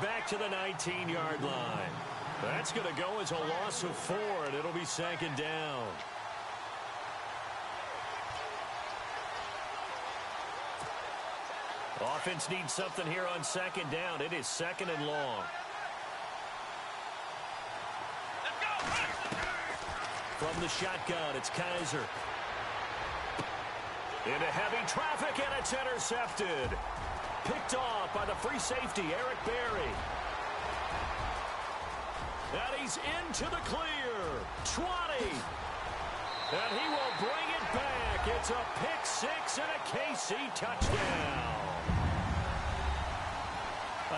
back to the 19-yard line. That's going to go as a loss of 4, and it'll be second down. Offense needs something here on second down. It is second and long. From the shotgun, it's Kaiser. Into heavy traffic, and it's intercepted. Picked off by the free safety, Eric Berry. And he's into the clear. 20. And he will bring it back. It's a pick six and a KC touchdown.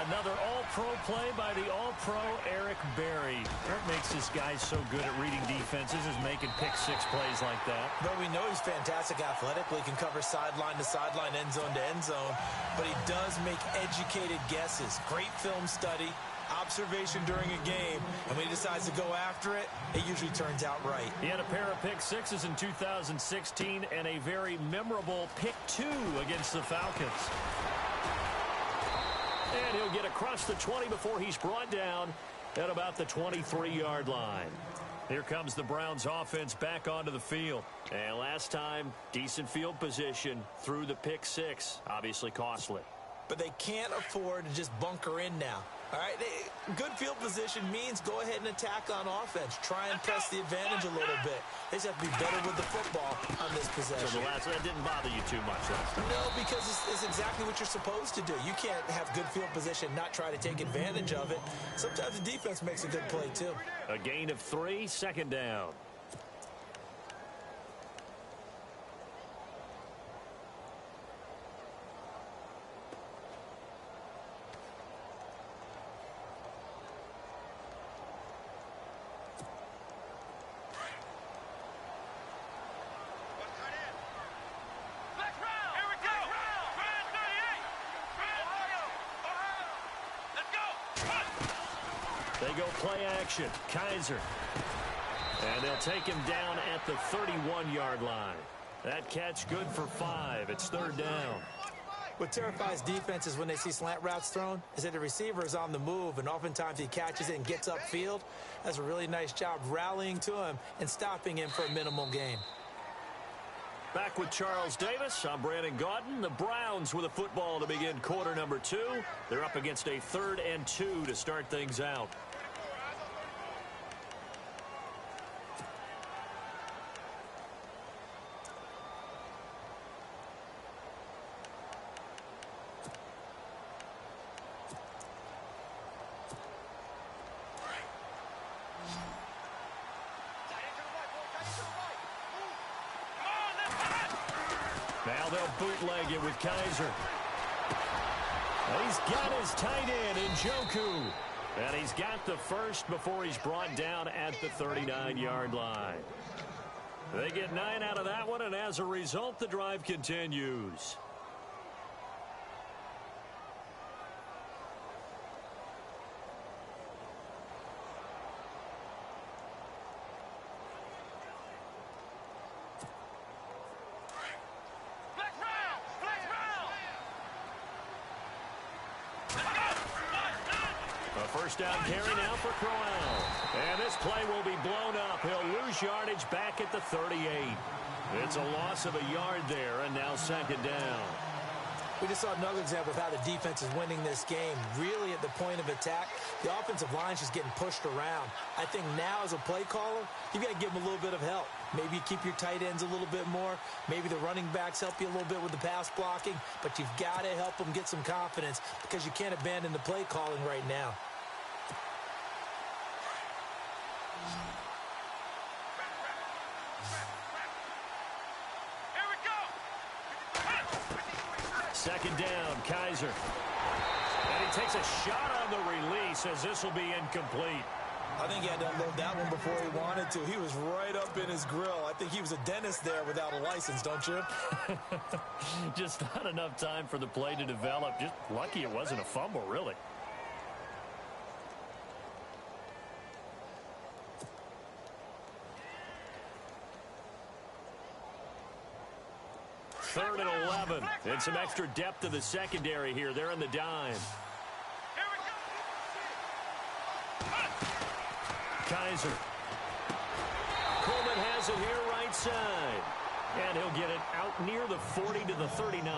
Another all-pro play by the all-pro Eric Berry. What makes this guy so good at reading defenses is making pick-six plays like that. But we know he's fantastic athletically, can cover sideline to sideline, end zone to end zone. But he does make educated guesses. Great film study, observation during a game. And when he decides to go after it, it usually turns out right. He had a pair of pick-sixes in 2016 and a very memorable pick-two against the Falcons. And he'll get across the 20 before he's brought down at about the 23-yard line. Here comes the Browns offense back onto the field. And last time, decent field position through the pick six. Obviously costly. But they can't afford to just bunker in now. All right, good field position means go ahead and attack on offense. Try and press the advantage a little bit. They just have to be better with the football on this possession. So that didn't bother you too much last time? No, because it's exactly what you're supposed to do. You can't have good field position, not try to take advantage of it. Sometimes the defense makes a good play, too. A gain of 3, second down. They go play action. Kaiser. And they'll take him down at the 31-yard line. That catch good for 5. It's third down. What terrifies defenses when they see slant routes thrown is that the receiver is on the move, and oftentimes he catches it and gets upfield. That's a really nice job rallying to him and stopping him for a minimal gain. Back with Charles Davis. I'm Brandon Gaudin. The Browns with a football to begin quarter number 2. They're up against a 3rd and 2 to start things out. Now they'll bootleg it with Kaiser. He's got his tight end in Njoku. And he's got the first before he's brought down at the 39-yard line. They get 9 out of that one, and as a result, the drive continues. First down carry now for Crowell. And this play will be blown up. He'll lose yardage back at the 38. It's a loss of a yard there, and now second down. We just saw another example of how the defense is winning this game. Really at the point of attack, the offensive line's just getting pushed around. I think now as a play caller, you've got to give them a little bit of help. Maybe you keep your tight ends a little bit more. Maybe the running backs help you a little bit with the pass blocking. But you've got to help them get some confidence because you can't abandon the play calling right now. Second down, Kaiser. And he takes a shot on the release as this will be incomplete. I think he had to unload that one before he wanted to. He was right up in his grill. I think he was a dentist there without a license, don't you? Just not enough time for the play to develop. Just lucky it wasn't a fumble, really. Third and 11. And some extra depth to the secondary here. They're in the dime. Kaiser. Coleman has it here right side. And he'll get it out near the 40 to the 39.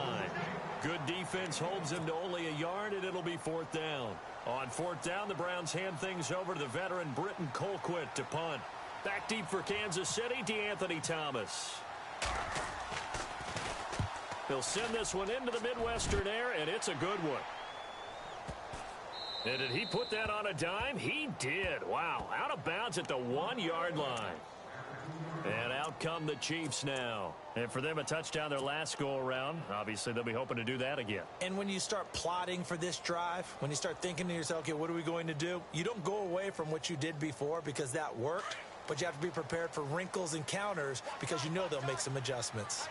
Good defense holds him to only a yard, and it'll be 4th down. On 4th down, the Browns hand things over to the veteran Britton Colquitt to punt. Back deep for Kansas City, DeAnthony Thomas. He'll send this one into the Midwestern air, and it's a good one. And did he put that on a dime? He did. Wow, out of bounds at the 1-yard line. And out come the Chiefs now. And for them, a touchdown their last go-around. Obviously, they'll be hoping to do that again. And when you start plotting for this drive, when you start thinking to yourself, okay, what are we going to do? You don't go away from what you did before because that worked, but you have to be prepared for wrinkles and counters because you know they'll make some adjustments.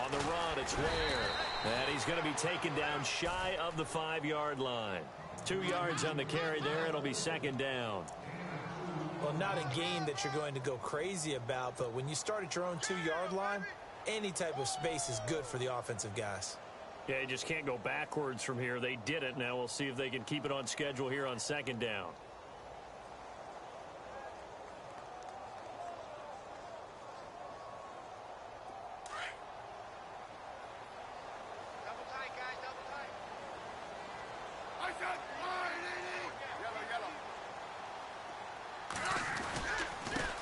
On the run, it's Ware. And he's going to be taken down shy of the 5-yard line. 2 yards on the carry there. It'll be 2nd down. Well, not a game that you're going to go crazy about, but when you start at your own 2-yard line, any type of space is good for the offensive guys. Yeah, you just can't go backwards from here. They did it. Now we'll see if they can keep it on schedule here on 2nd down.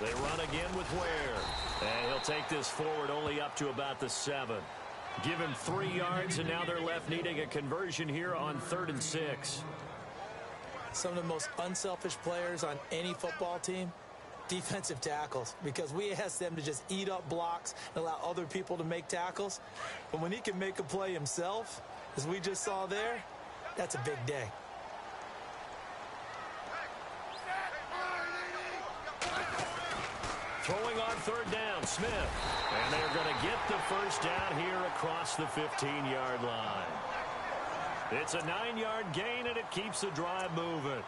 They run again with Ware. And he'll take this forward only up to about the 7. Give him 3 yards, and now they're left needing a conversion here on 3rd and 6. Some of the most unselfish players on any football team, defensive tackles, because we ask them to just eat up blocks and allow other people to make tackles. But when he can make a play himself, as we just saw there, that's a big day. Throwing on 3rd down, Smith. And they're going to get the 1st down here across the 15-yard line. It's a 9-yard gain, and it keeps the drive moving.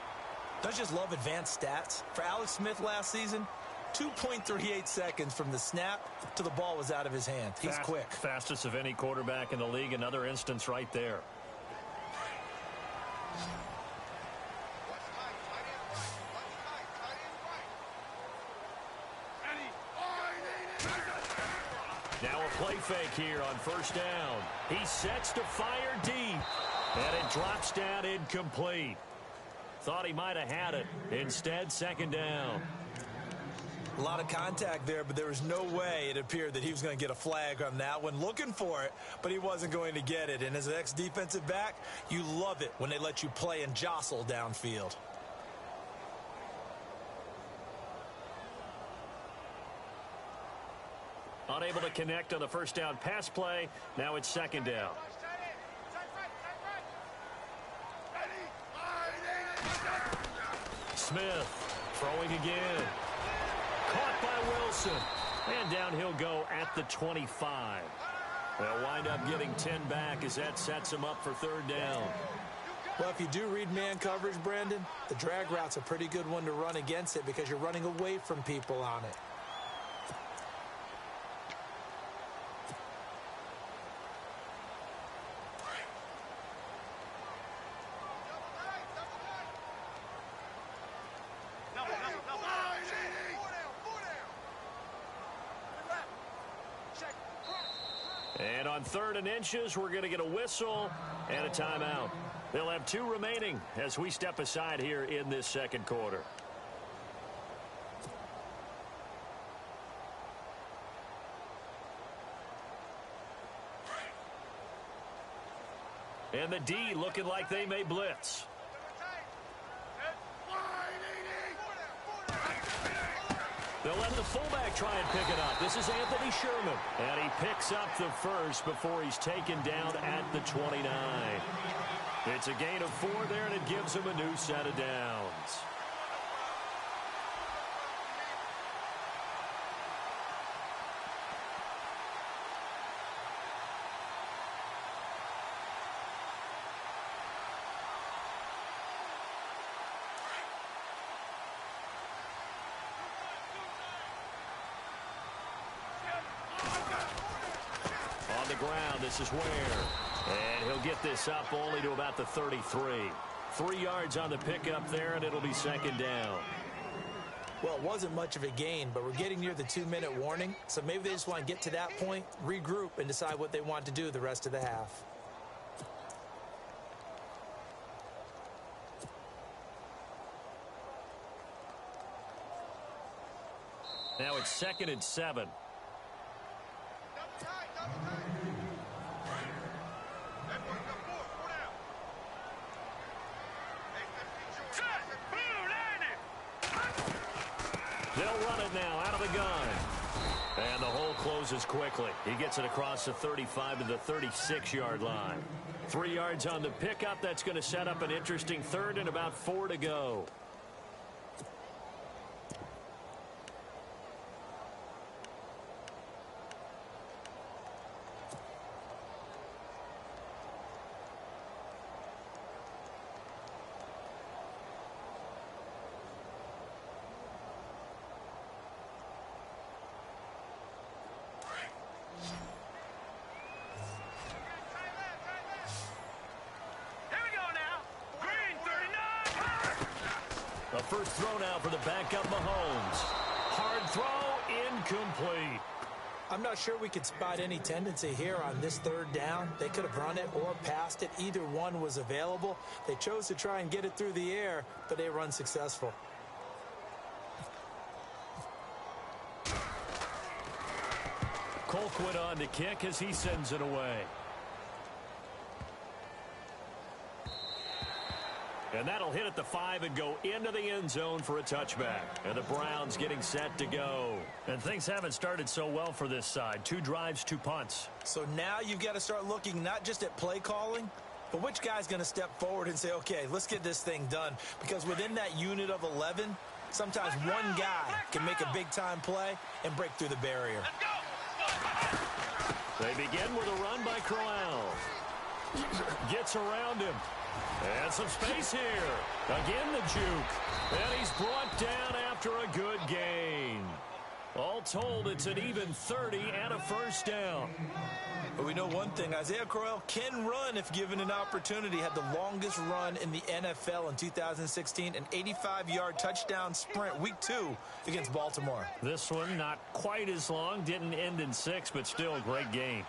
Don't you just love advanced stats? For Alex Smith last season, 2.38 seconds from the snap to the ball was out of his hand. He's quick. Fastest of any quarterback in the league. Another instance right there. Now a play fake here on 1st down. He sets to fire deep. And it drops down incomplete. Thought he might have had it. Instead, 2nd down. A lot of contact there, but there was no way it appeared that he was going to get a flag on that one. Looking for it, but he wasn't going to get it. And as an ex-defensive back, you love it when they let you play and jostle downfield. Unable to connect on the 1st down pass play. Now it's 2nd down. Smith throwing again. Caught by Wilson. And down he'll go at the 25. They'll wind up getting 10 back as that sets him up for 3rd down. Well, if you do read man coverage, Brandon, the drag route's a pretty good one to run against it because you're running away from people on it. And on 3rd and inches, we're going to get a whistle and a timeout. They'll have 2 remaining as we step aside here in this 2nd quarter. And the D looking like they may blitz. They'll let the fullback try and pick it up. This is Anthony Sherman. And he picks up the 1st before he's taken down at the 29. It's a gain of 4 there, and it gives him a new set of downs. On the ground, this is Ware. And he'll get this up only to about the 33. 3 yards on the pickup there, and it'll be second down. Well, it wasn't much of a gain, but we're getting near the 2-minute warning, so maybe they just want to get to that point, regroup, and decide what they want to do the rest of the half. Now it's 2nd and 7. They'll run it now out of the gun. And the hole closes quickly. He gets it across the 35 to the 36-yard line. 3 yards on the pickup. That's going to set up an interesting third and about 4 to go. The first throw now for the backup Mahomes. Hard throw, incomplete. I'm not sure we could spot any tendency here on this third down. They could have run it or passed it. Either one was available. They chose to try and get it through the air, but they were unsuccessful. Colquitt on to kick as he sends it away. And that'll hit at the 5 and go into the end zone for a touchback. And the Browns getting set to go. And things haven't started so well for this side. 2 drives, 2 punts. So now you've got to start looking not just at play calling, but which guy's going to step forward and say, okay, let's get this thing done. Because within that unit of 11, sometimes one guy can make a big-time play and break through the barrier. They begin with a run by Crowell. Gets around him. And some space here. Again, the juke. And he's brought down after a good gain. All told, it's an even 30 and a first down. But we know one thing. Isaiah Crowell can run if given an opportunity. Had the longest run in the NFL in 2016. An 85-yard touchdown sprint, week 2 against Baltimore. This one not quite as long. Didn't end in 6, but still a great game.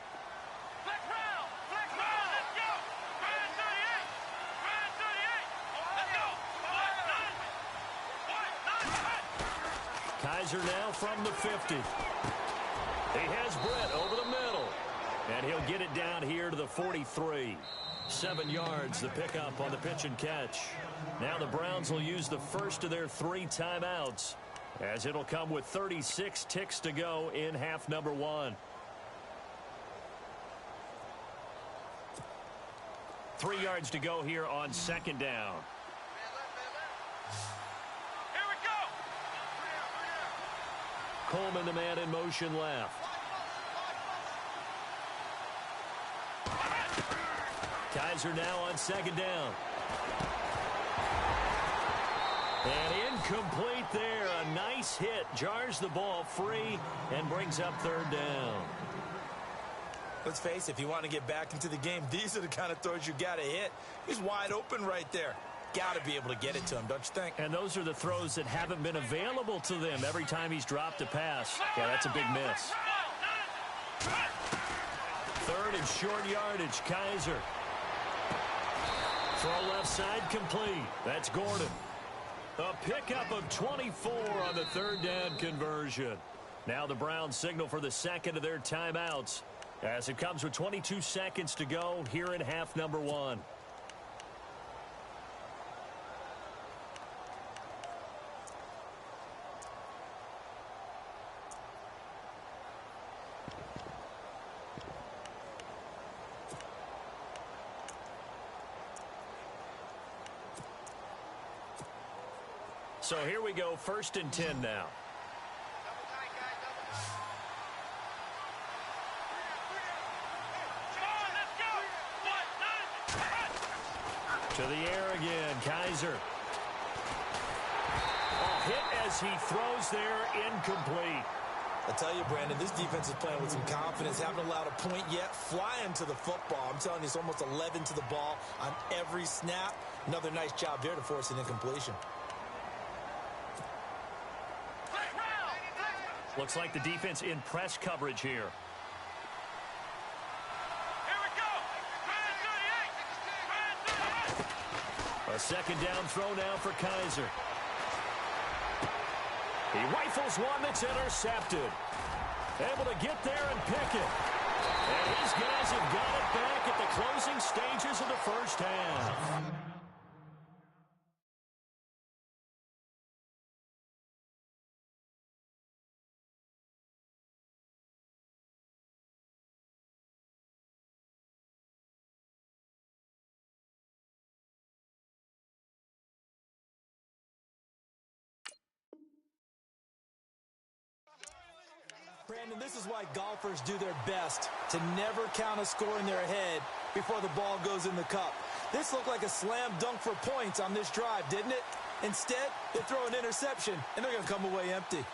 Kaiser now from the 50. He has Brett over the middle. And he'll get it down here to the 43. 7 yards, the pickup on the pitch and catch. Now the Browns will use the first of their 3 timeouts, as it'll come with 36 ticks to go in half number 1. 3 yards to go here on second down. Coleman, the man in motion left. Kaiser now on second down. And incomplete there. A nice hit. Jars the ball free and brings up third down. Let's face it, if you want to get back into the game, these are the kind of throws you got to hit. He's wide open right there. Got to be able to get it to him, don't you think? And those are the throws that haven't been available to them every time he's dropped a pass. Yeah, that's a big miss. Third and short yardage, Kaiser. Throw left side complete. That's Gordon. A pickup of 24 on the third down conversion. Now the Browns signal for the second of their timeouts, as it comes with 22 seconds to go here in half number 1. So here we go, 1st and 10 now. To the air again, Kaiser. A hit as he throws there, incomplete. I tell you, Brandon, this defense is playing with some confidence. Haven't allowed a point yet. Flying to the football. I'm telling you, it's almost 11 to the ball on every snap. Another nice job there to force an incompletion. Looks like the defense in press coverage here. A second down throw now for Kaiser. He rifles one that's intercepted. Able to get there and pick it. And these guys have got it back at the closing stages of the first half. Brandon, this is why golfers do their best to never count a score in their head before the ball goes in the cup. This looked like a slam dunk for points on this drive, didn't it? Instead, they throw an interception, and they're going to come away empty.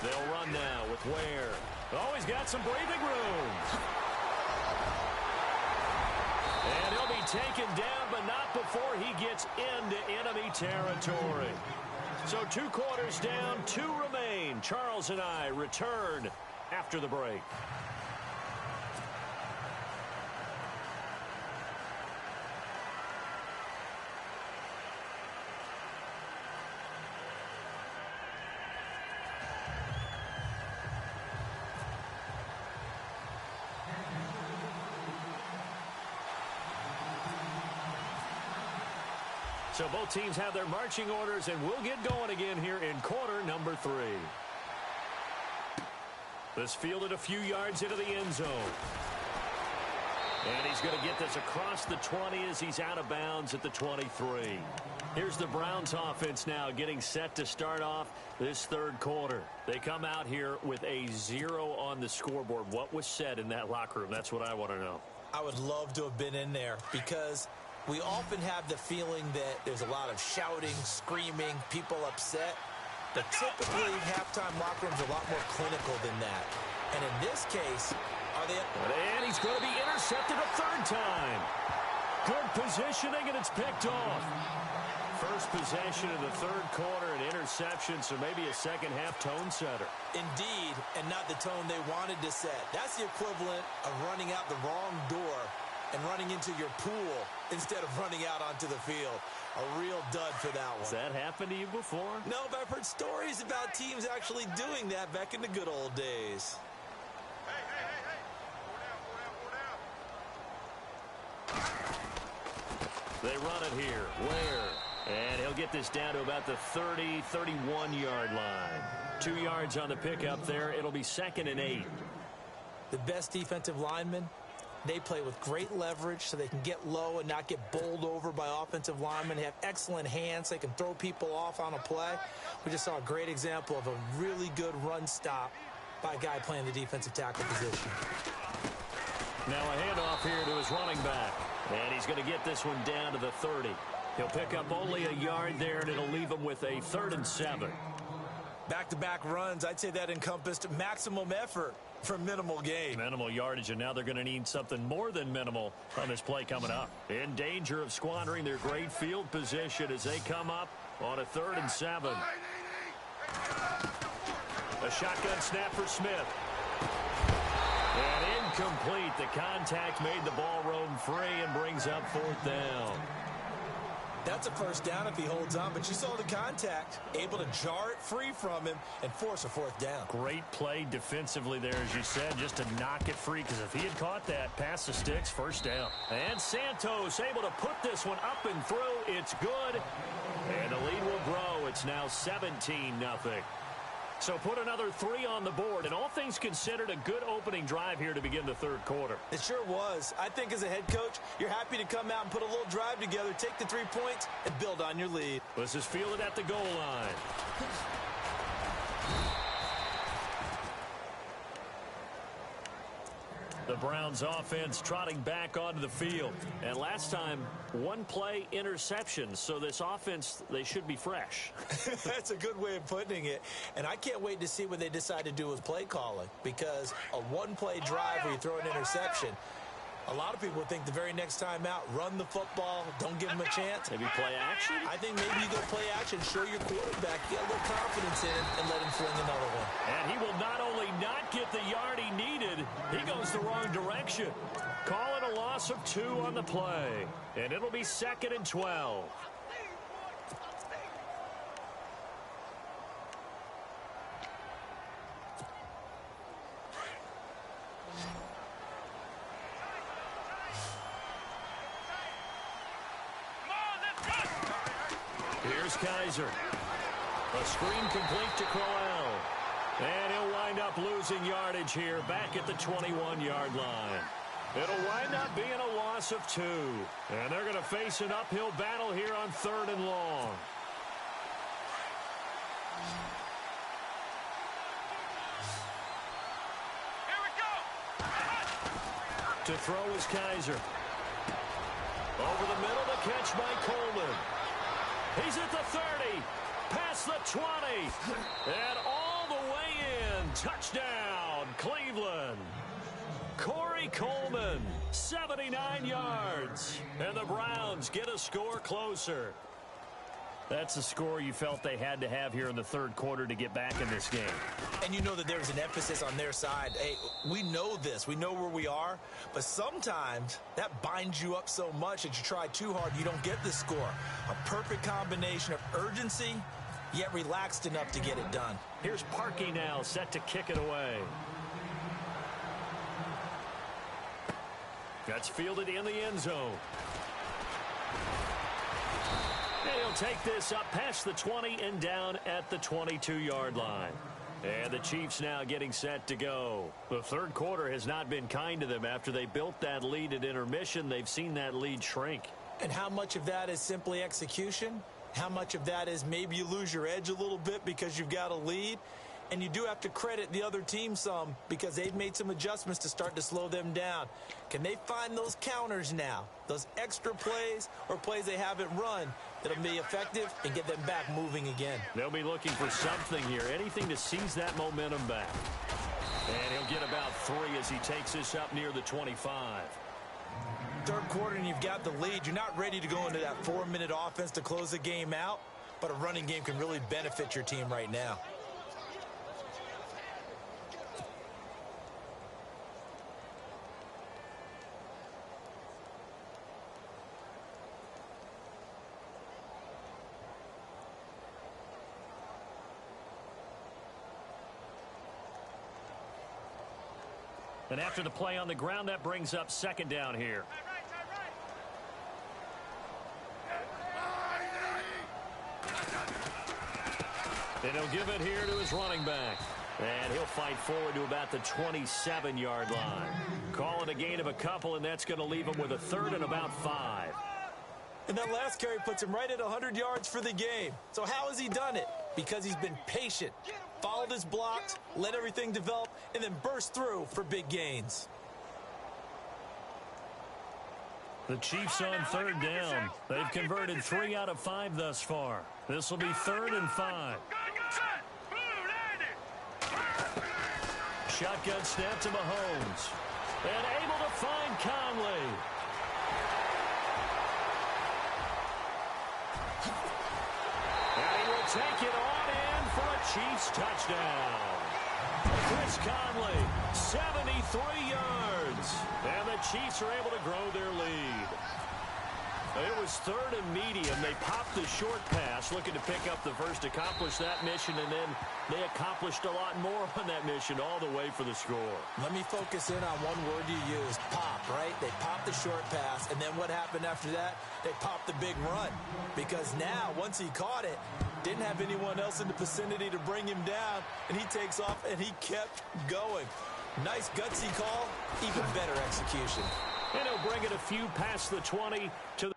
They'll run now with Ware. Oh, he's got some breathing room. And he'll be taken down, but not before he gets into enemy territory. So 2 quarters down, 2 remain. Charles and I return after the break. So both teams have their marching orders, and we'll get going again here in quarter number 3. This fielded a few yards into the end zone. And he's going to get this across the 20 as he's out of bounds at the 23. Here's the Browns offense now getting set to start off this third quarter. They come out here with a 0 on the scoreboard. What was said in that locker room? That's what I want to know. I would love to have been in there because we often have the feeling that there's a lot of shouting, screaming, people upset. But typically, halftime locker rooms are a lot more clinical than that. And in this case, are they... And he's going to be intercepted a third time. Good positioning, and it's picked off. First possession of the third quarter, an interception, so maybe a second-half tone setter. Indeed, and not the tone they wanted to set. That's the equivalent of running out the wrong door and running into your pool instead of running out onto the field. A real dud for that one. Has that happened to you before? No, but I've heard stories about teams actually doing that back in the good old days. Hey. Four down. They run it here. Ware. And he'll get this down to about the 30, 31-yard line. 2 yards on the pickup there. It'll be 2nd and 8. The best defensive linemen, they play with great leverage so they can get low and not get bowled over by offensive linemen. They have excellent hands. They can throw people off on a play. We just saw a great example of a really good run stop by a guy playing the defensive tackle position. Now a handoff here to his running back. And he's going to get this one down to the 30. He'll pick up only a yard there, and it'll leave him with a 3rd and 7. Back-to-back runs, I'd say that encompassed maximum effort for minimal gain. Minimal yardage, and now they're going to need something more than minimal on this play coming up. In danger of squandering their great field position as they come up on a 3rd and 7. A shotgun snap for Smith. And incomplete. The contact made the ball roam free and brings up 4th down. That's a first down if he holds on, but you saw the contact, able to jar it free from him and force a 4th down. Great play defensively there, as you said, just to knock it free, because if he had caught that, past the sticks, 1st down. And Santos able to put this one up and through. It's good. And the lead will grow. It's now 17-0. So put another 3 on the board, and all things considered, a good opening drive here to begin the third quarter. It sure was. I think as a head coach, you're happy to come out and put a little drive together, take the 3 points, and build on your lead. This is fielded at the goal line. The Browns offense trotting back onto the field. And last time, 1 play interception. So this offense, they should be fresh. That's a good way of putting it. And I can't wait to see what they decide to do with play calling. Because a 1-play drive where you throw an interception, a lot of people think the very next time out, run the football, don't give them a chance. Maybe play action? I think maybe you go play action, show your quarterback, get a little confidence in him, and let him fling another one. And he will not only not get the yard he needed, he goes the wrong direction. Call it a loss of 2 on the play. And it'll be 2nd and 12. Here's Kaiser. A screen complete to Crowell. And he'll wind up losing yardage here back at the 21-yard line. It'll wind up being a loss of 2. And they're going to face an uphill battle here on 3rd and long. Here we go. To throw is Kaiser. Over the middle, the catch by Coleman. He's at the 30, past the 20, and all the way in. Touchdown, Cleveland. Corey Coleman, 79 yards. And the Browns get a score closer. That's a score you felt they had to have here in the third quarter to get back in this game. And you know that there's an emphasis on their side. Hey, we know this. We know where we are. But sometimes that binds you up so much that you try too hard, you don't get the score. A perfect combination of urgency, yet relaxed enough to get it done. Here's Parkey now, set to kick it away. That's fielded in the end zone. And he'll take this up past the 20 and down at the 22-yard line. And the Chiefs now getting set to go. The third quarter has not been kind to them. After they built that lead at intermission, they've seen that lead shrink. And how much of that is simply execution? How much of that is maybe you lose your edge a little bit because you've got a lead? And you do have to credit the other team some because they've made some adjustments to start to slow them down. Can they find those counters now, those extra plays or plays they haven't run that'll be effective and get them back moving again? They'll be looking for something here, anything to seize that momentum back. And he'll get about 3 as he takes this up near the 25. Third quarter and you've got the lead. You're not ready to go into that 4-minute offense to close the game out, but a running game can really benefit your team right now. And after the play on the ground, that brings up 2nd down here. And he'll give it here to his running back. And he'll fight forward to about the 27-yard line. Call it a gain of a couple, and that's going to leave him with a 3rd and about 5. And that last carry puts him right at 100 yards for the game. So how has he done it? Because he's been patient, followed his blocks, let everything develop, and then burst through for big gains. The Chiefs on 3rd down. They've converted 3 out of 5 thus far. This will be 3rd and 5. Shotgun snap to Mahomes. And able to find Conley. And he will take it on in for a Chiefs touchdown. Chris Conley, 73 yards. And the Chiefs are able to grow their lead. It was 3rd and medium. They popped the short pass, looking to pick up the first, accomplish that mission, and then they accomplished a lot more on that mission all the way for the score. Let me focus in on one word you used, pop, right? They popped the short pass, and then what happened after that? They popped the big run. Because now, once he caught it, Didn't have anyone else in the vicinity to bring him down, and he takes off, and he kept going. Nice gutsy call, even better execution. And he'll bring it a few past the 20 to the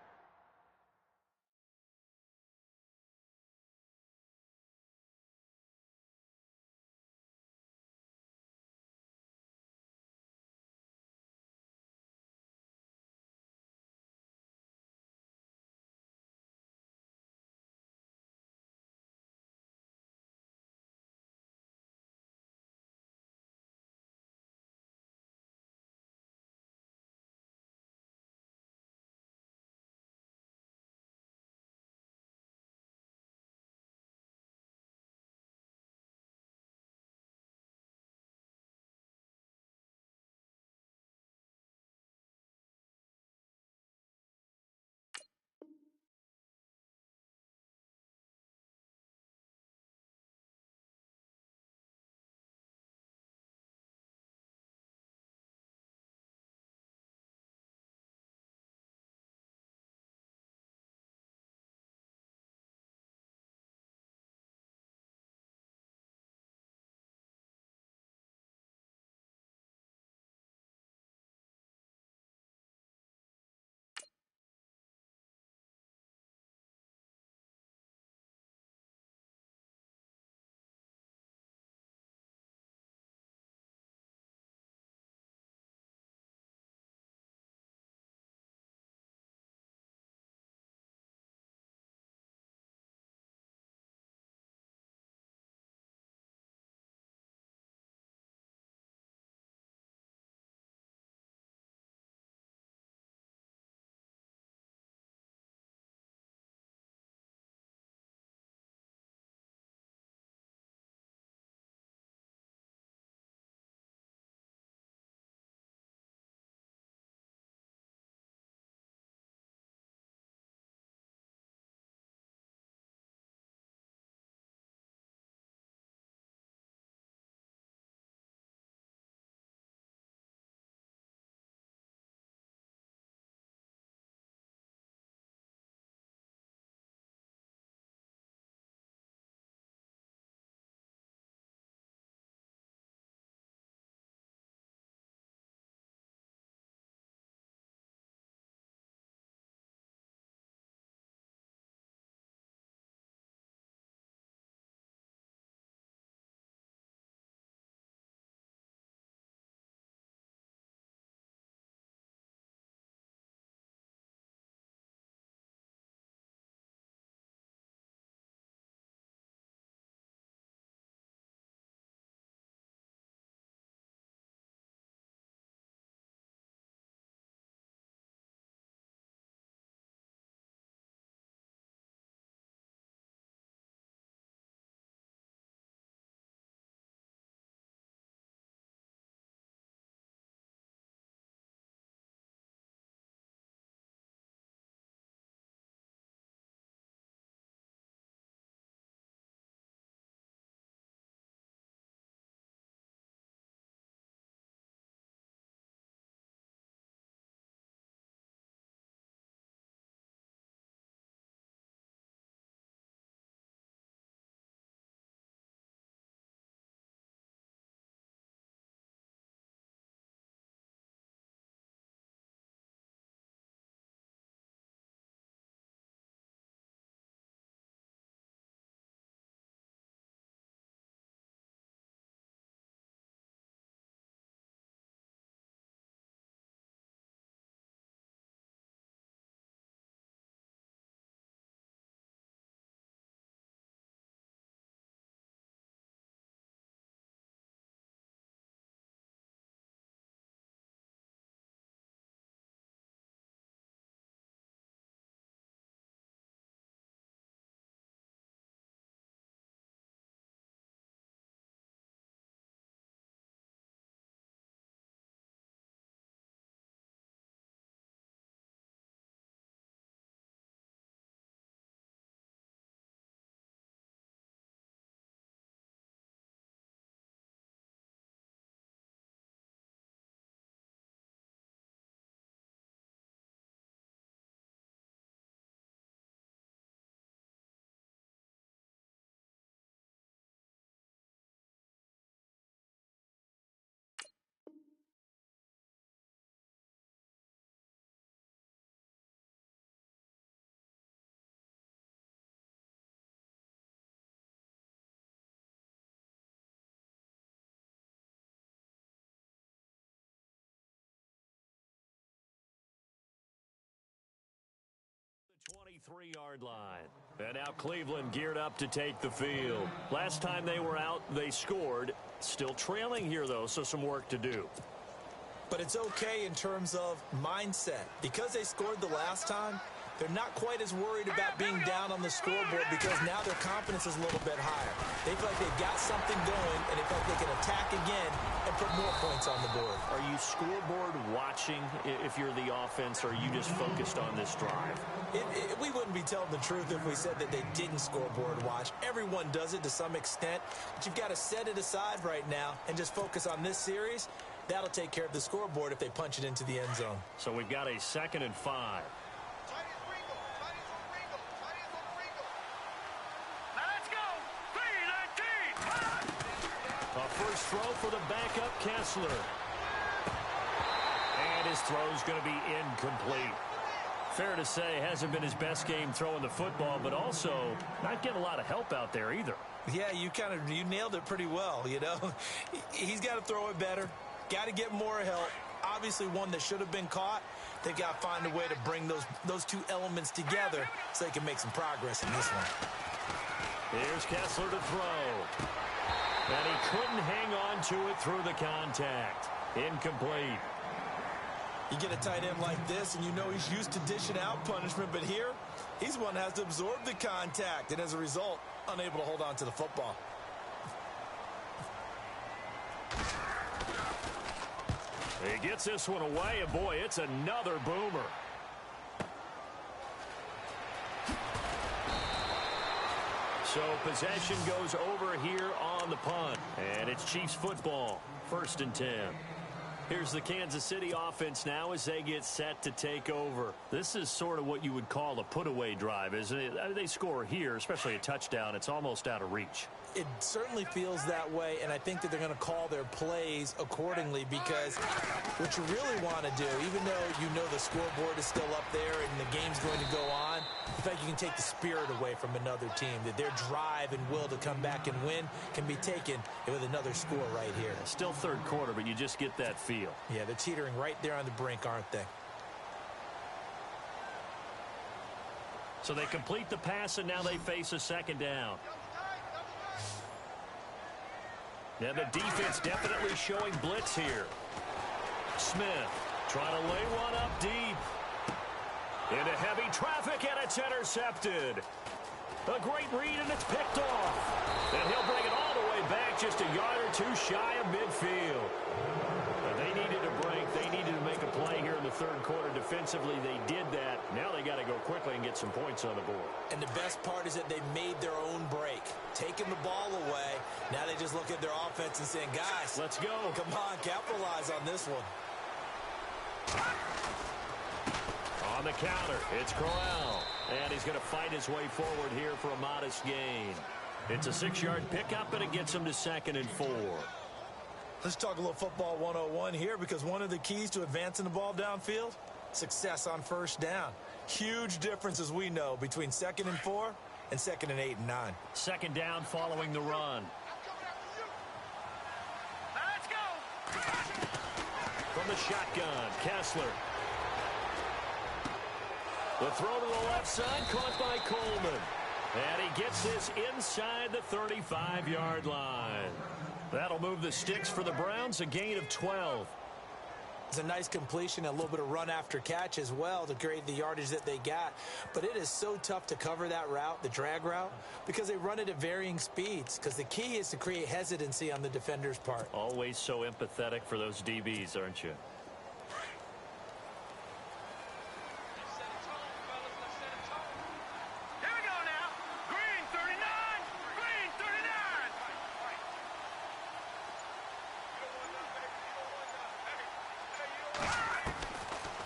23-yard line. And now Cleveland geared up to take the field. Last time they were out, they scored. Still trailing here, though, so some work to do. But it's okay in terms of mindset. Because they scored the last time, they're not quite as worried about being down on the scoreboard because now their confidence is a little bit higher. They feel like they've got something going, and they feel like they can attack again and put more points on the board. Are you scoreboard watching if you're the offense, or are you just focused on this drive? We wouldn't be telling the truth if we said that they didn't scoreboard watch. Everyone does it to some extent, but you've got to set it aside right now and just focus on this series. That'll take care of the scoreboard if they punch it into the end zone. So we've got a 2nd and 5. A first throw for the backup, Kessler. And his throw's going to be incomplete. Fair to say, hasn't been his best game throwing the football, but also not getting a lot of help out there either. Yeah, you nailed it pretty well, you know. He's got to throw it better. Got to get more help. Obviously one that should have been caught. They've got to find a way to bring those two elements together so they can make some progress in this one. Here's Kessler to throw. And he couldn't hang on to it through the contact. Incomplete. You get a tight end like this, and you know he's used to dishing out punishment, but here, he's the one that has to absorb the contact, and as a result, unable to hold on to the football. He gets this one away, and boy, it's another boomer. So possession goes over here on the punt, and it's Chiefs football, 1st and 10. Here's the Kansas City offense now as they get set to take over. This is sort of what you would call a put-away drive, isn't it? They score here, especially a touchdown. It's almost out of reach. It certainly feels that way, and I think that they're going to call their plays accordingly because what you really want to do, even though you know the scoreboard is still up there and the game's going to go on, in fact, you can take the spirit away from another team, that their drive and will to come back and win can be taken with another score right here. Still 3rd quarter, but you just get that feel. Yeah, they're teetering right there on the brink, aren't they? So they complete the pass, and now they face a 2nd down. Now the defense definitely showing blitz here. Smith trying to lay one up deep. Into heavy traffic, and it's intercepted. A great read, and it's picked off. And he'll bring it all the way back, just a yard or two shy of midfield. They needed a break. They needed to make a play here in the 3rd quarter. Defensively, they did that. Now they got to go quickly and get some points on the board. And the best part is that they made their own break. Taking the ball away. Now they just look at their offense and saying, guys, let's go. Come on, capitalize on this one. On the counter, it's Corral. And he's going to fight his way forward here for a modest gain. It's a 6-yard pickup, and it gets him to 2nd and 4. Let's talk a little football 101 here, because one of the keys to advancing the ball downfield, success on 1st down. Huge difference, as we know, between 2nd and 4 and 2nd and 8 and 9. 2nd down following the run. Let's go. From the shotgun, Kessler. The throw to the left side, caught by Coleman. And he gets this inside the 35-yard line. That'll move the sticks for the Browns, a gain of 12. It's a nice completion, a little bit of run after catch as well to create the yardage that they got. But it is so tough to cover that route, the drag route, because they run it at varying speeds. Because the key is to create hesitancy on the defender's part. Always so empathetic for those DBs, aren't you?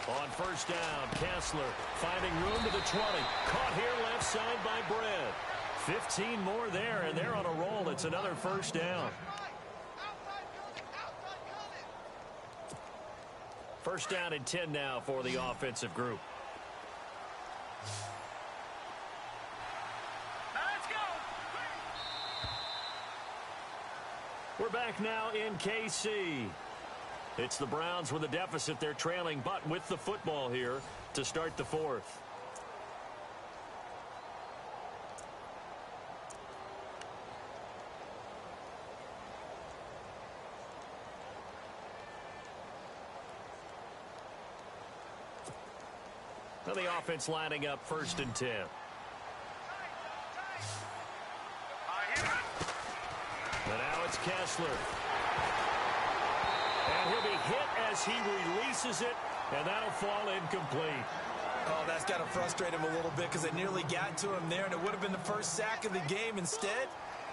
On 1st down, Kessler finding room to the 20. Caught here left side by Brett. 15 more there, and they're on a roll. It's another 1st down. 1st down and 10 now for the offensive group. Let's go. We're back now in KC. It's the Browns with a deficit. They're trailing, but with the football here to start the 4th. And the offense lining up 1st and 10. And now it's Kessler. And he'll be hit as he releases it, and that'll fall incomplete. Oh, that's got to frustrate him a little bit because they nearly got to him there, and it would have been the first sack of the game. Instead,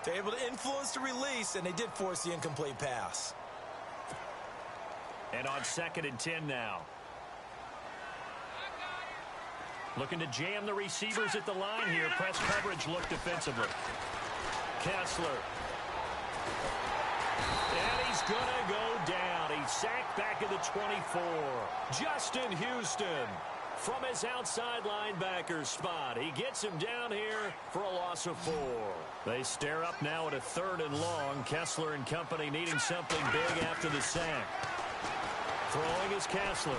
they're able to influence the release, and they did force the incomplete pass. And on 2nd and 10 now. Looking to jam the receivers at the line here. Press coverage look defensively. Kessler. And he's going to go down. He's sacked back at the 24. Justin Houston from his outside linebacker spot. He gets him down here for a loss of 4. They stare up now at a 3rd and long. Kessler and company needing something big after the sack. Throwing is Kessler.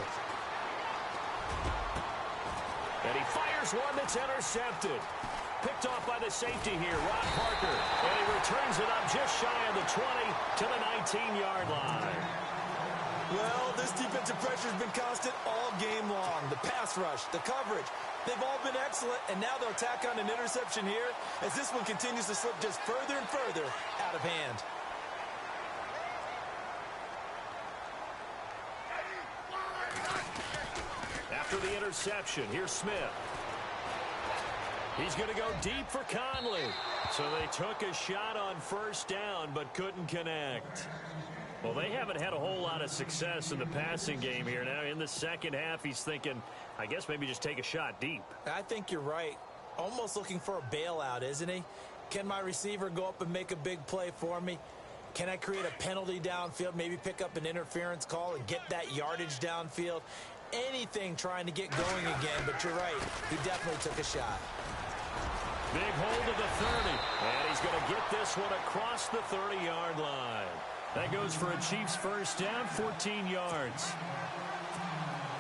And he fires one that's intercepted. Picked off by the safety here, Ron Parker. And he returns it up just shy of the 20 to the 19-yard line. Well, this defensive pressure has been constant all game long. The pass rush, the coverage, they've all been excellent, and now they'll tack on an interception here as this one continues to slip just further and further out of hand. After the interception, here's Smith. He's going to go deep for Conley. So they took a shot on 1st down but couldn't connect. Well, they haven't had a whole lot of success in the passing game here. Now, in the second half, he's thinking, I guess maybe just take a shot deep. I think you're right. Almost looking for a bailout, isn't he? Can my receiver go up and make a big play for me? Can I create a penalty downfield, maybe pick up an interference call and get that yardage downfield? Anything trying to get going again, but you're right. He definitely took a shot. Big hold of the 30, and he's going to get this one across the 30-yard line. That goes for a Chiefs 1st down, 14 yards.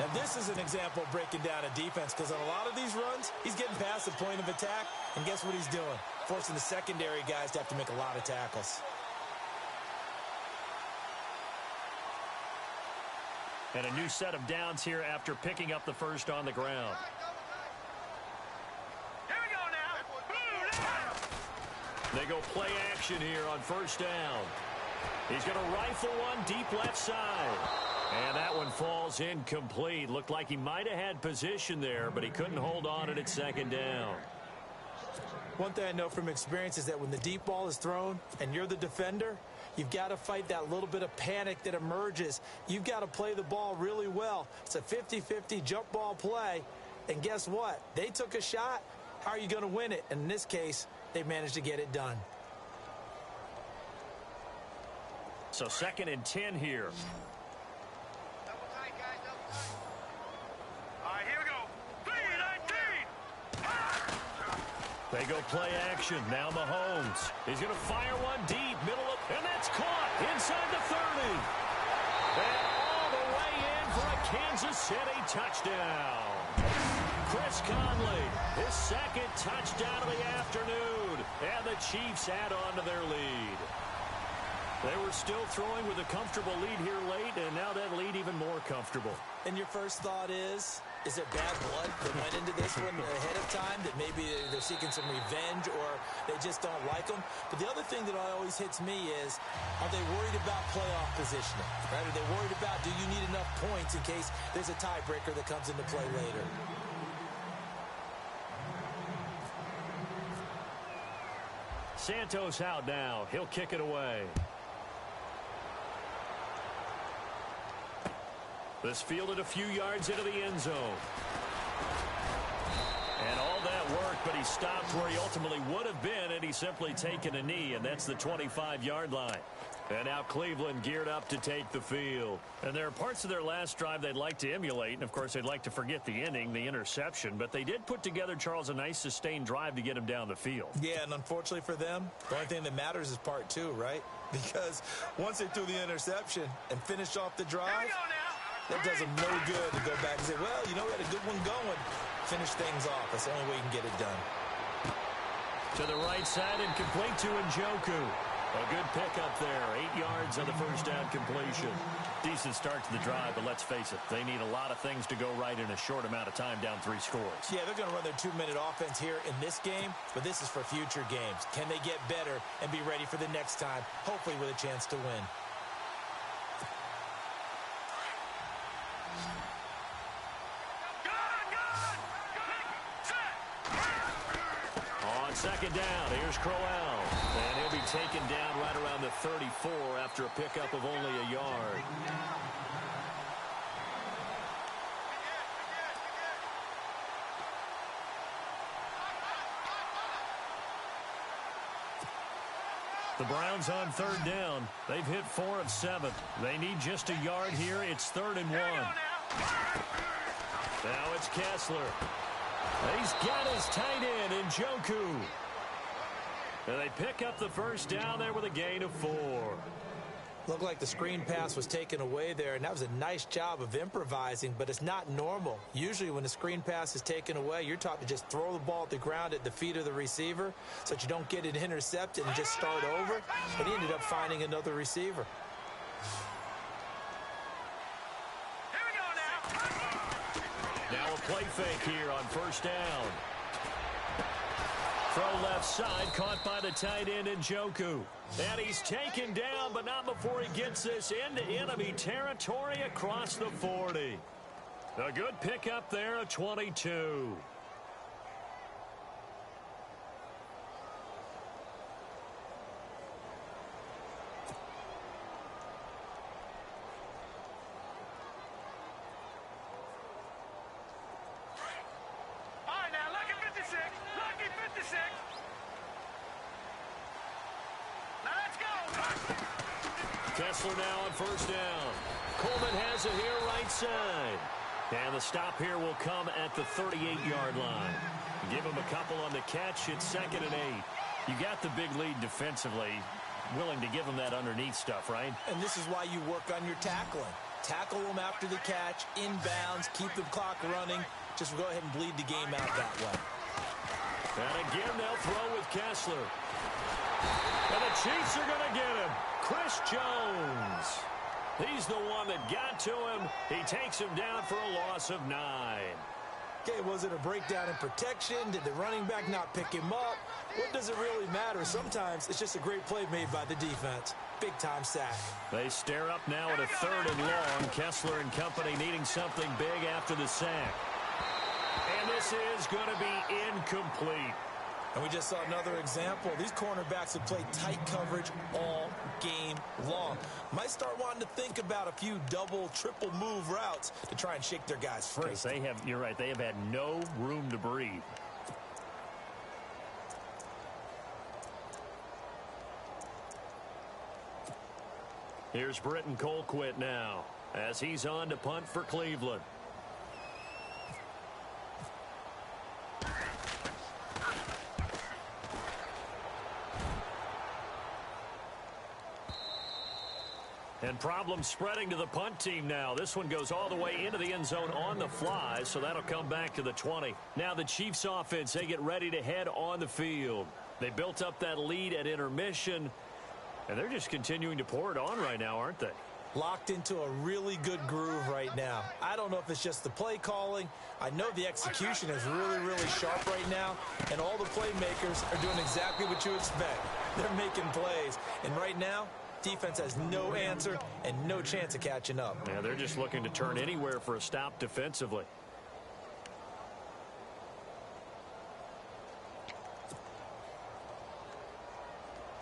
Now, this is an example of breaking down a defense because on a lot of these runs, he's getting past the point of attack, and guess what he's doing? Forcing the secondary guys to have to make a lot of tackles. And a new set of downs here after picking up the 1st on the ground. Here we go now. They go play action here on 1st down. He's going to rifle one deep left side. And that one falls incomplete. Looked like he might have had position there, but he couldn't hold on it at 2nd down. One thing I know from experience is that when the deep ball is thrown and you're the defender, you've got to fight that little bit of panic that emerges. You've got to play the ball really well. It's a 50-50 jump ball play. And guess what? They took a shot. How are you going to win it? And in this case, they managed to get it done. So 2nd and 10 here. All right, here we go. 3-19. They go play action. Now Mahomes. He's going to fire one deep, middle of, and that's caught inside the 30. And all the way in for a Kansas City touchdown. Chris Conley, his 2nd touchdown of the afternoon. And the Chiefs add on to their lead. They were still throwing with a comfortable lead here late, and now that lead even more comfortable. And your first thought is there bad blood that went into this one ahead of time, that maybe they're seeking some revenge or they just don't like them? But the other thing that always hits me is, are they worried about playoff positioning? Right? Are they worried about, do you need enough points in case there's a tiebreaker that comes into play later? Santos out now. He'll kick it away. This fielded a few yards into the end zone. And all that work, but he stopped where he ultimately would have been had he simply taken a knee, and that's the 25-yard line. And now Cleveland geared up to take the field. And there are parts of their last drive they'd like to emulate, and of course they'd like to forget the inning, the interception, but they did put together, Charles, a nice sustained drive to get him down the field. Yeah, and unfortunately for them, the only thing that matters is part 2, right? Because once they threw the interception and finished off the drive, that does them no good to go back and say, well, you know, we had a good one going. Finish things off. That's the only way you can get it done. To the right side and complete to Njoku. A good pickup there. 8 yards on the first down completion. Decent start to the drive, but let's face it, they need a lot of things to go right in a short amount of time, down 3 scores. Yeah, they're going to run their 2-minute offense here in this game, but this is for future games. Can they get better and be ready for the next time, hopefully with a chance to win? On second down, here's Crowell. And he'll be taken down right around the 34 after a pickup of only a yard. The Browns on third down. They've hit 4 of 7. They need just a yard here. It's 3rd and 1. Now it's Kessler. He's got his tight end in Njoku. And they pick up the first down there with a gain of 4. Looked like the screen pass was taken away there, and that was a nice job of improvising, but it's not normal. Usually when the screen pass is taken away, you're taught to just throw the ball at the ground at the feet of the receiver so that you don't get it intercepted and just start over. But he ended up finding another receiver. Now a play fake here on first down. Throw left side, caught by the tight end in Njoku. And he's taken down, but not before he gets this into enemy territory across the 40. A good pickup there at 22. Kessler now on first down. Coleman has it here right side. And the stop here will come at the 38-yard line. Give him a couple on the catch. It's 2nd and 8. You got the big lead defensively. Willing to give him that underneath stuff, right? And this is why you work on your tackling. Tackle them after the catch, inbounds, keep the clock running. Just go ahead and bleed the game out that way. And again, they'll throw with Kessler. And the Chiefs are going to get him. Chris Jones. He's the one that got to him. He takes him down for a loss of 9. Okay, was it a breakdown in protection? Did the running back not pick him up? What does it really matter? Sometimes it's just a great play made by the defense. Big-time sack. They stare up now at a 3rd and long. Kessler and company needing something big after the sack. And this is going to be incomplete. And we just saw another example. These cornerbacks have played tight coverage all game long. Might start wanting to think about a few double, triple move routes to try and shake their guys free. You're right, they have had no room to breathe. Here's Britton Colquitt now as he's on to punt for Cleveland. And problems spreading to the punt team now. This one goes all the way into the end zone on the fly, so that'll come back to the 20. Now the Chiefs offense, they get ready to head on the field. They built up that lead at intermission, and they're just continuing to pour it on right now, aren't they? Locked into a really good groove right now. I don't know if it's just the play calling. I know the execution is really, really sharp right now, and all the playmakers are doing exactly what you expect. They're making plays, and right now, defense has no answer and no chance of catching up. Yeah, they're just looking to turn anywhere for a stop defensively.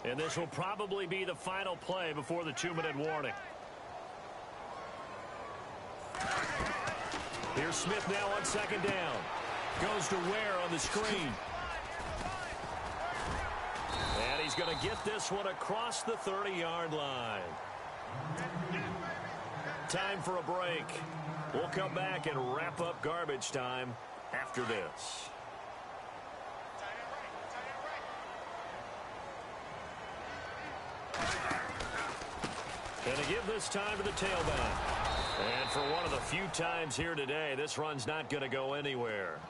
And this will probably be the final play before the 2-minute warning. Here's Smith now on second down. Goes to Ware on the screen. And he's going to get this one across the 30-yard line. Time for a break. We'll come back and wrap up garbage time after this. And to give this time to the tailback. And for one of the few times here today, this run's not going to go anywhere.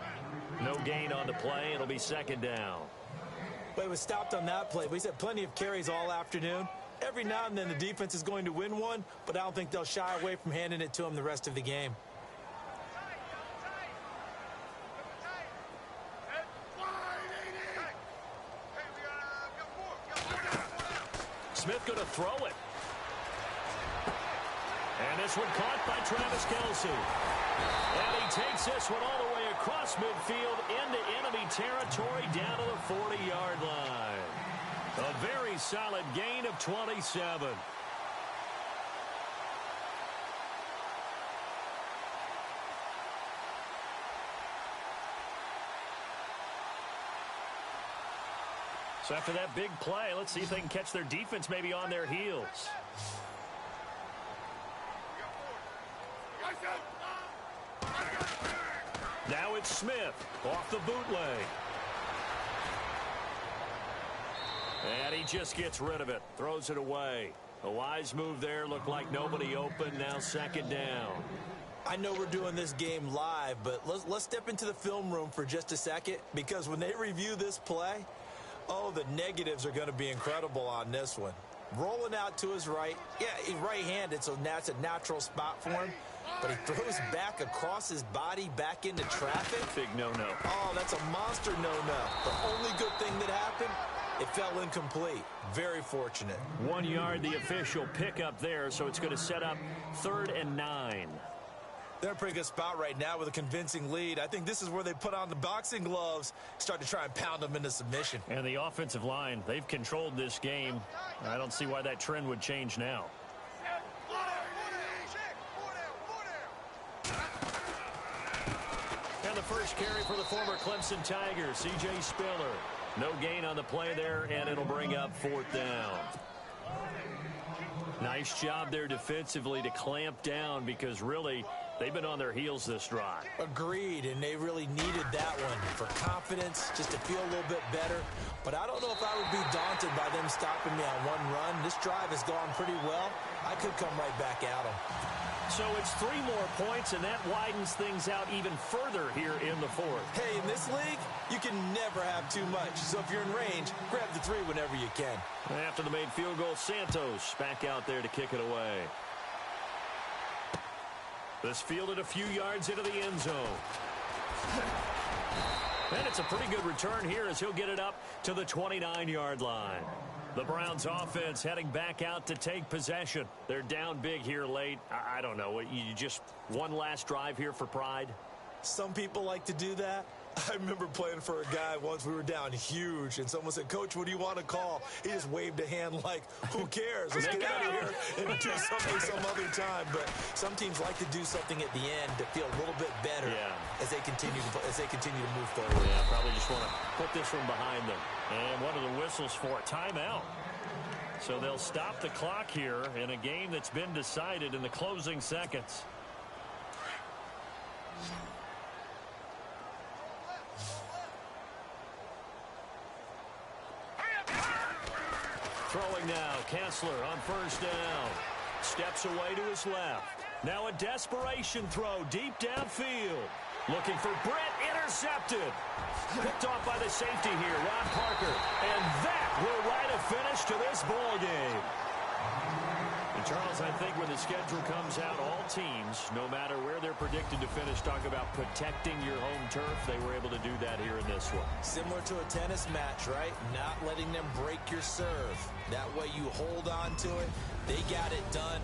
No gain on the play. It'll be second down. Well, he was stopped on that play, but he's had plenty of carries all afternoon. Every now and then the defense is going to win one, but I don't think they'll shy away from handing it to him the rest of the game. Smith going to throw it. And this one caught by Travis Kelce. And he takes this one all the way across midfield into enemy territory down to the 40-yard line. A very solid gain of 27. So after that big play, let's see if they can catch their defense maybe on their heels. Now it's Smith off the bootleg. And he just gets rid of it, throws it away. A wise move there, looked like nobody open, now second down. I know we're doing this game live, but let's step into the film room for just a second, because when they review this play, oh, the negatives are going to be incredible on this one. Rolling out to his right. Yeah, he's right-handed, so that's a natural spot for him. But he throws back across his body back into traffic. Big no-no. Oh, that's a monster no-no. The only good thing that happened, it fell incomplete. Very fortunate. 1 yard, the official pickup there, so it's going to set up 3rd and 9. They're in a pretty good spot right now with a convincing lead. I think this is where they put on the boxing gloves, start to try and pound them into submission. And the offensive line, they've controlled this game. I don't see why that trend would change now. And the first carry for the former Clemson Tigers, C.J. Spiller. No gain on the play there, and it'll bring up 4th down. Nice job there defensively to clamp down, because really they've been on their heels this drive. Agreed, and they really needed that one for confidence, just to feel a little bit better. But I don't know if I would be daunted by them stopping me on one run. This drive has gone pretty well. I could come right back at them. So it's 3 more points, and that widens things out even further here in the 4th. Hey, in this league, you can never have too much. So if you're in range, grab the 3 whenever you can. After the made field goal, Santos back out there to kick it away. This fielded a few yards into the end zone. And it's a pretty good return here as he'll get it up to the 29-yard line. The Browns offense heading back out to take possession. They're down big here late. I don't know. You just one last drive here for pride? Some people like to do that. I remember playing for a guy once. We were down huge, and someone said, "Coach, what do you want to call?" He just waved a hand like, who cares? Let's get out of here and do something some other time. But some teams like to do something at the end to feel a little bit better as they continue to move forward. Yeah, probably just want to put this one behind them. And one of the whistles for a timeout. So they'll stop the clock here in a game that's been decided in the closing seconds. Throwing now, Kessler on first down. Steps away to his left. Now a desperation throw deep downfield. Looking for Brett, intercepted. Picked off by the safety here, Ron Parker. And that will write a finish to this ball game. And Charles, I think when the schedule comes out, all teams, no matter where they're predicted to finish, talk about protecting your home turf. They were able to do that here in this one. Similar to a tennis match, right? Not letting them break your serve. That way you hold on to it. They got it done.